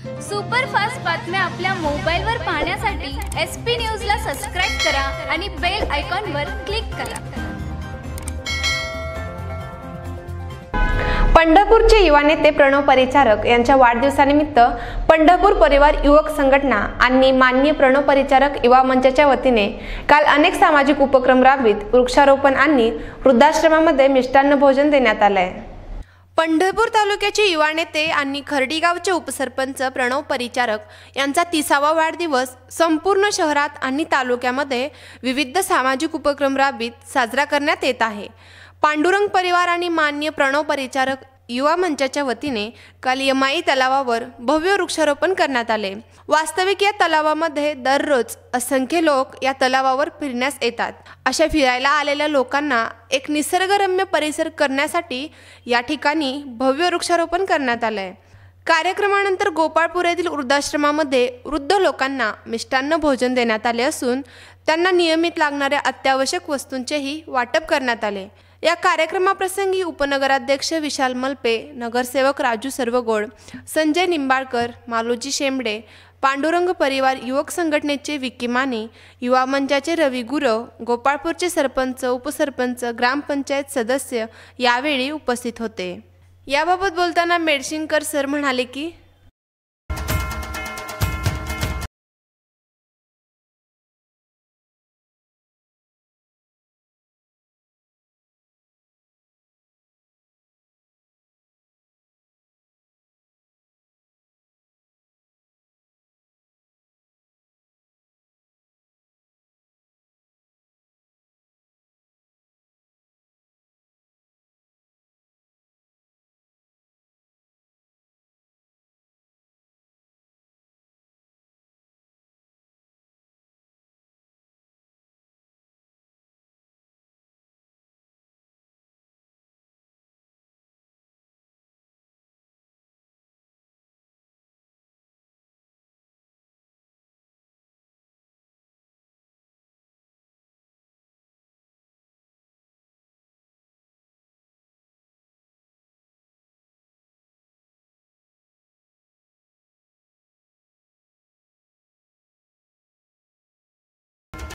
Superfast बातम्या आपल्या मोबाईलवर पाहण्यासाठी SP न्यूजला सबस्क्राइब करा आणि बेल आयकॉनवर क्लिक करा। पंढरपूरचे युवा नेते प्रणव परिचारक यांच्या वाढदिवसानिमित्त पंढरपूर परिवार युवक संघटना आणि माननीय प्रणव परिचारक युवा मंचाच्या वतीने काल अनेक सामाजिक उपक्रम राबवित वृक्षारोपण आणि वृद्धाश्रमामध्ये मिष्टान्न भोजन देण्यात आले। पंढरपूर तालुक्याचे युवा नेते आणि खर्डी गावचे उपसरपंच प्रणव परिचारक यांचा 30वा वाढदिवस संपूर्ण शहरात आणि तालुक्यामध्ये विविध सामाजिक उपक्रम राबवित साजरा करण्यात येत आहे। पांडुरंग परिवार आणि माननीय प्रणव परिचारक युवा मंचाच्या वतीने काल यमाई तलावावर भव्य वृक्षारोपण करण्यात आले। वास्तविक या तलावामध्ये दररोज असंख्य लोक या तलावावर फिरण्यास येतात। अशा फिरायला आलेल्या लोकांना एक निसर्गरम्य परिसर करण्यासाठी या ठिकाणी भव्य वृक्षारोपण करण्यात आले। कार्यक्रमानंतर गोपाळपूर येथील वृद्धाश्रमामध्ये वृद्ध लोकांना मिष्टान्न भोजन देण्यात आले असून त्यांना नियमित लागणाऱ्या अत्यावश्यक वस्तूंचेही वाटप करण्यात आले। या कार्यक्रमाप्रसंगी उपनगराध्यक्ष विशाल मलपे, नगरसेवक राजू सर्वगोड, संजय निंबाळकर, मालोजी शेंबडे, पांडुरंग परिवार युवक संघटनेचे विकी माने, युवा मंचाचे रवी गुरव, गोपाळपूरचे सरपंच, उपसरपंच, ग्रामपंचायत सदस्य यावेळी उपस्थित होते। याबाबत बोलताना मेडशिंकर सर म्हणाले की